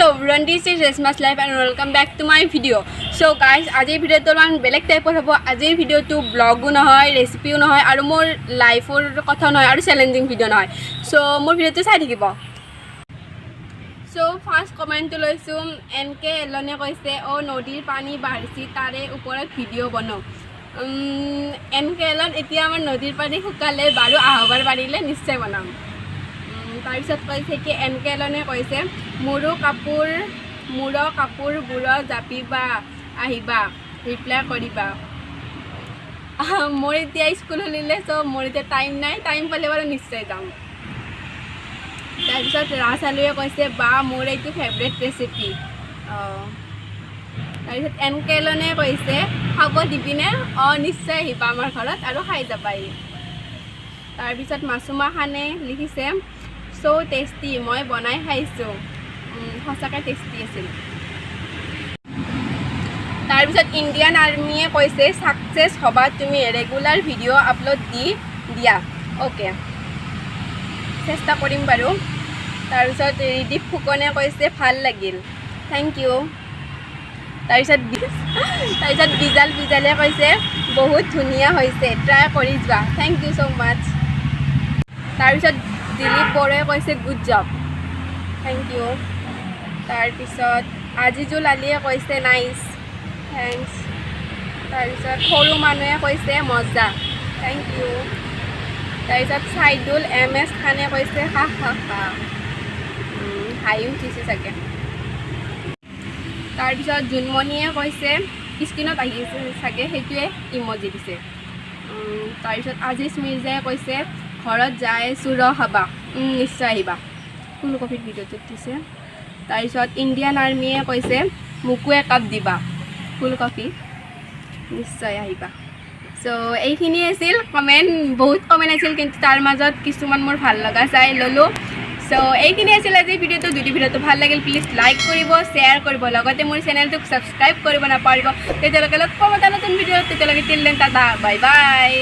Hello everyone, this is Resmas Life and welcome back to my video. So guys, আজিৰ ভিডিওটো মান বেলেগ টাইপৰ হ'ব. আজিৰ ভিডিওটো ব্লগো নহয়, ৰেচিপিও নহয় আৰু মোৰ লাইফৰ কথা নহয় আৰু চ্যালেঞ্জিং ভিডিও নহয়. So মোৰ ভিডিওটো চাই থাকিব. So ফাৰ্স্ট কমেন্টটো লৈছো NK এলনে কৈছে ও নদীৰ পানী বাঢ়িছি তাৰে ওপৰত ভিডিও বনাও. NK এলন এতিয়া আমাৰ নদীৰ পানী শুকালে বাৰু আহবাৰ বাঢ়িলে নিশ্চয় বনাম. তাৰপিছত কৈছে কি NK এলনে কৈছে মোৰো কাপোৰ বুঢ় জাপিবা আহিবা ৰিপ্লাই কৰিবা মোৰ এতিয়া স্কুল হলিলে চ' মোৰ এতিয়া টাইম নাই টাইম পালে বাৰু নিশ্চয় যাম তাৰপিছত ৰাসালুৱে কৈছে বা মোৰ এইটো ফেভৰেট ৰেচিপি তাৰপিছত NK এলনে কৈছে খাব দিবিনে নিশ্চয় আহিবা আমাৰ ঘৰত আৰু খাই যাবাই তাৰপিছত মাছুমা খানে লিখিছে so tasty মই বনাই খাইছো সঁচাকৈ টেষ্টি আছিল তাৰপিছত ইণ্ডিয়ান আৰ্মিয়ে কৈছে সাকসেস হবা তুমি ৰেগুলাৰ ভিডিও আপলোড দিয়া ওকে চেষ্টা কৰিম বাৰু তাৰপিছত ৰিদীপ ফুকনে কৈছে ভাল লাগিল থ্যাংক ইউ তাৰপিছত বিজালে কৈছে বহুত ধুনীয়া হৈছে ট্ৰাই কৰি যোৱা থ্যাংক ইউ সো মাচ তাৰপিছত দিলীপ বড়াই কৈছে গুড জব থ্যাংক ইউ তাৰপিছত আজিজুল আলিয়ে কৈছে নাইস থ্যাংকস তাৰপিছত সৰু মানুহে কৈছে মজা থ্যাংক ইউ তাৰপিছত সাইদুল MS খানে কৈছে হা হাই উঠিছে চাগে তাৰপিছত জুনমণিয়ে কৈছে স্ক্ৰীনত আহিছে চাগে সেইটোৱে ইমজি দিছে তাৰপিছত আজিজ মিৰ্জাই কৈছে ঘৰত যায় চুৰ খাবা নিশ্চয় আহিবা ফুলকবিৰ ভিডিঅ'টো দিছে তাৰপিছত ইণ্ডিয়ান আৰ্মিয়ে কৈছে মোকো একাপ দিবা ফুলকবি নিশ্চয় আহিবা চ' এইখিনি আছিল কমেণ্ট বহুত কমেণ্ট আছিল কিন্তু তাৰ মাজত কিছুমান মোৰ ভাল লগা চাই ল'লোঁ চ' এইখিনি আছিল আজি ভিডিঅ'টো যদি ভিডিঅ'টো ভাল লাগিল প্লিজ লাইক কৰিব শ্বেয়াৰ কৰিব লগতে মোৰ চেনেলটোক ছাবস্ক্ৰাইব কৰিব নাপাহৰিব তেতিয়ালৈকে লগ পাম এটা নতুন ভিডিঅ'ত তেতিয়ালৈকে till then tata bye bye